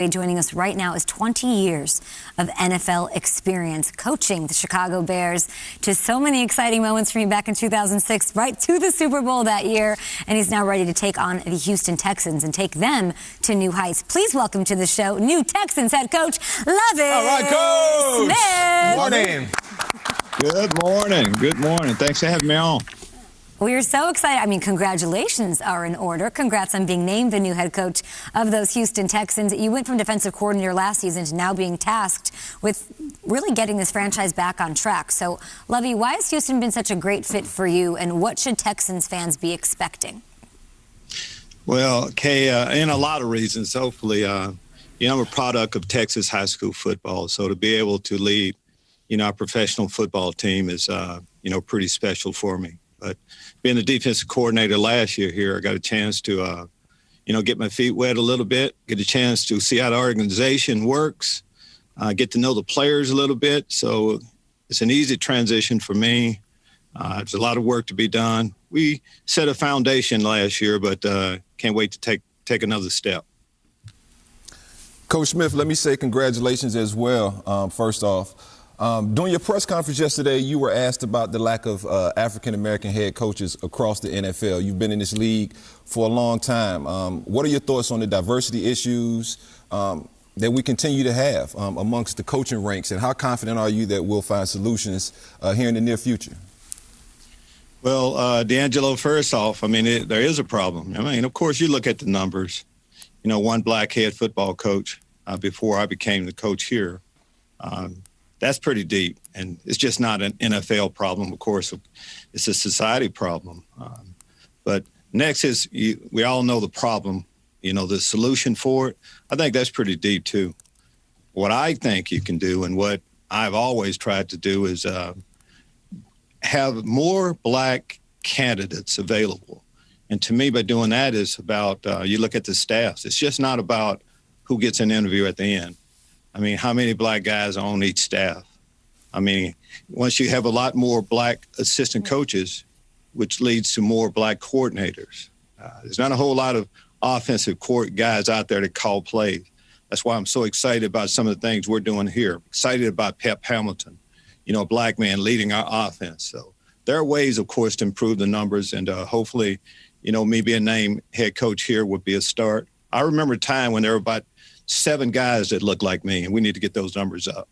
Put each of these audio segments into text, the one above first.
Joining us right now is 20 years of NFL experience coaching the Chicago Bears to so many exciting moments for me back in 2006, right to the Super Bowl that year. And he's now ready to take on the Houston Texans and take them to new heights. Please welcome to the show, new Texans head coach, Lovie. All right, Coach. Smith. Morning. Good morning. Good morning. Thanks for having me on. We are so excited. I mean, congratulations are in order. Congrats on being named the new head coach of those Houston Texans. You went from defensive coordinator last season to now being tasked with really getting this franchise back on track. So, Lovie, why has Houston been such a great fit for you, and what should Texans fans be expecting? Well, Kay, in a lot of reasons. Hopefully, I'm a product of Texas high school football. So to be able to lead, our professional football team is, pretty special for me. But being the defensive coordinator last year here, I got a chance to, get my feet wet a little bit, get a chance to see how the organization works, get to know the players a little bit. So it's an easy transition for me. There's a lot of work to be done. We set a foundation last year, but can't wait to take another step. Coach Smith, let me say congratulations as well, first off. During your press conference yesterday, you were asked about the lack of African-American head coaches across the NFL. You've been in this league for a long time. What are your thoughts on the diversity issues that we continue to have amongst the coaching ranks, and how confident are you that we'll find solutions here in the near future? Well, D'Angelo, first off, there is a problem. Of course, you look at the numbers. One black head football coach before I became the coach here. That's pretty deep, and it's just not an NFL problem. Of course, it's a society problem. But next is, we all know the problem, the solution for it. I think that's pretty deep, too. What I think you can do, and what I've always tried to do, is have more black candidates available. And to me, by doing that is about, you look at the staffs. It's just not about who gets an interview at the end. How many black guys are on each staff? Once you have a lot more black assistant coaches, which leads to more black coordinators. There's not a whole lot of offensive court guys out there that call plays. That's why I'm so excited about some of the things we're doing here. Excited about Pep Hamilton, a black man leading our offense. So there are ways, of course, to improve the numbers, and hopefully, me being named head coach here would be a start. I remember a time when there were about 7 guys that looked like me, and we need to get those numbers up.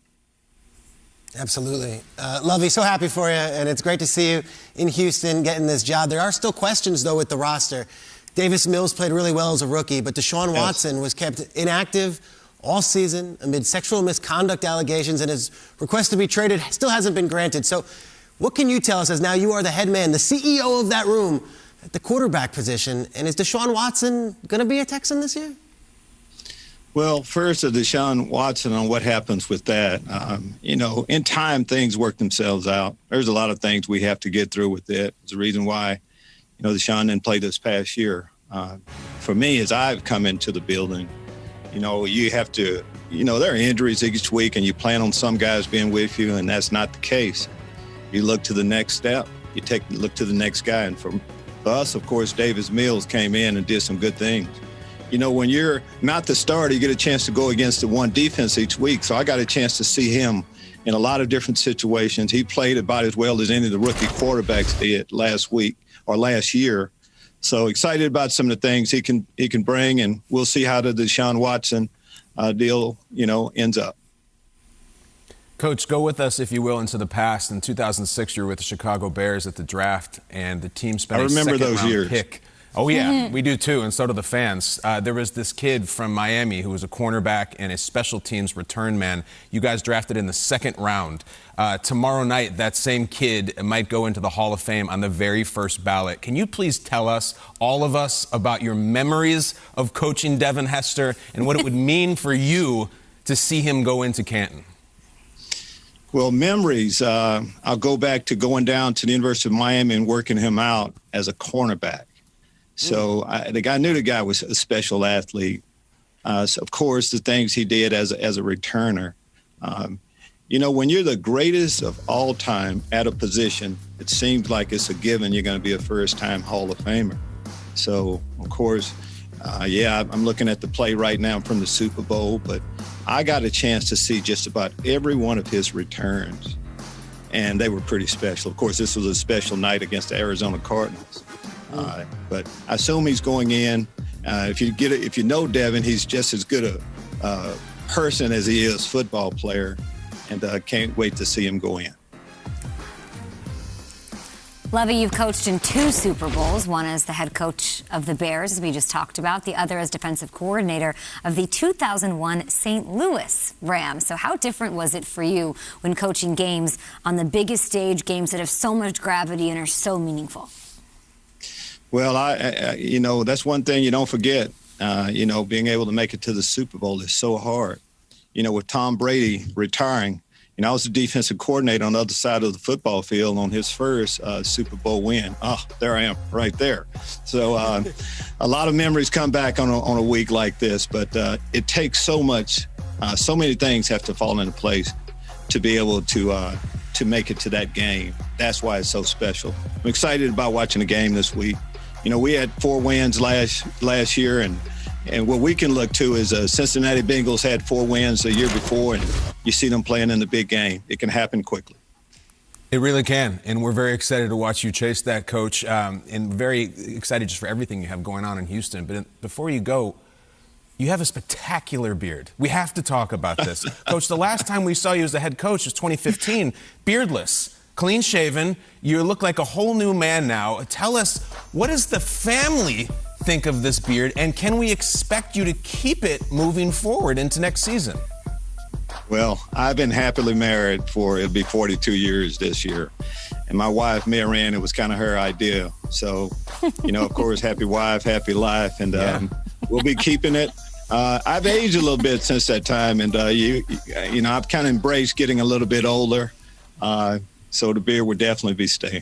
Absolutely. Lovie, so happy for you, and it's great to see you in Houston getting this job. There are still questions, though, with the roster. Davis Mills played really well as a rookie, but Deshaun Watson was kept inactive all season amid sexual misconduct allegations, and his request to be traded still hasn't been granted. So what can you tell us, as now you are the head man, the CEO of that room, at the quarterback position, and is Deshaun Watson going to be a Texan this year? Well, first, Deshaun Watson, on what happens with that. In time, things work themselves out. There's a lot of things we have to get through with it. It's the reason why, Deshaun didn't play this past year. For me, as I've come into the building, you have to, there are injuries each week, and you plan on some guys being with you, and that's not the case. You look to the next step. You look to the next guy. And for us, of course, Davis Mills came in and did some good things. When you're not the starter, you get a chance to go against the one defense each week. So I got a chance to see him in a lot of different situations. He played about as well as any of the rookie quarterbacks did last week or last year. So excited about some of the things he can bring, and we'll see how the Deshaun Watson deal, ends up. Coach, go with us, if you will, into the past. In 2006, you were with the Chicago Bears at the draft, and the team spent a second-round pick. Oh, yeah, we do too, and so do the fans. There was this kid from Miami who was a cornerback and a special teams return man. You guys drafted in the second round. Tomorrow night, that same kid might go into the Hall of Fame on the very first ballot. Can you please tell us, all of us, about your memories of coaching Devin Hester and what it would mean for you to see him go into Canton? Well, memories, I'll go back to going down to the University of Miami and working him out as a cornerback. So I knew the guy was a special athlete. So of course, the things he did as a returner. When you're the greatest of all time at a position, it seems like it's a given you're going to be a first-time Hall of Famer. So, of course, Yeah, I'm looking at the play right now from the Super Bowl, but I got a chance to see just about every one of his returns, and they were pretty special. Of course, this was a special night against the Arizona Cardinals, but I assume he's going in. If you know Devin, he's just as good a person as he is football player, and can't wait to see him go in. Lovie, you've coached in 2 Super Bowls, one as the head coach of the Bears, as we just talked about, the other as defensive coordinator of the 2001 St. Louis Rams. So how different was it for you when coaching games on the biggest stage, games that have so much gravity and are so meaningful? Well, that's one thing you don't forget. Being able to make it to the Super Bowl is so hard. With Tom Brady retiring, I was the defensive coordinator on the other side of the football field on his first Super Bowl win. Oh, there I am, right there. So a lot of memories come back on a week like this, but it takes so much. So many things have to fall into place to be able to make it to that game. That's why it's so special. I'm excited about watching the game this week. We had 4 wins last year, and what we can look to is Cincinnati Bengals had 4 wins the year before, and you see them playing in the big game. It can happen quickly. It really can, and we're very excited to watch you chase that, Coach, and very excited just for everything you have going on in Houston. But before you go, you have a spectacular beard. We have to talk about this. Coach, the last time we saw you as the head coach was 2015, beardless. Clean-shaven, you look like a whole new man now. Tell us, what does the family think of this beard, and can we expect you to keep it moving forward into next season? Well, I've been happily married it'll be 42 years this year. And my wife, Marianne, it was kind of her idea. So, of course, happy wife, happy life, and we'll be keeping it. I've aged a little bit since that time, and, I've kind of embraced getting a little bit older. So the beard would definitely be staying.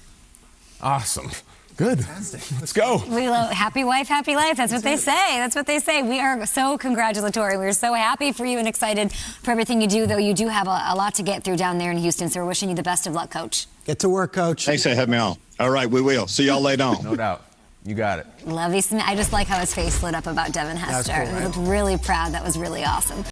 Awesome. Good. Fantastic. Let's go. We love happy wife, happy life. That's what they say. That's what they say. We are so congratulatory. We're so happy for you and excited for everything you do, though you do have a lot to get through down there in Houston. So we're wishing you the best of luck, Coach. Get to work, Coach. Thanks for having me on. All right, we will. See y'all later on. No doubt. You got it. Lovie Smith. I just like how his face lit up about Devin Hester. Cool, right? He looked really proud. That was really awesome.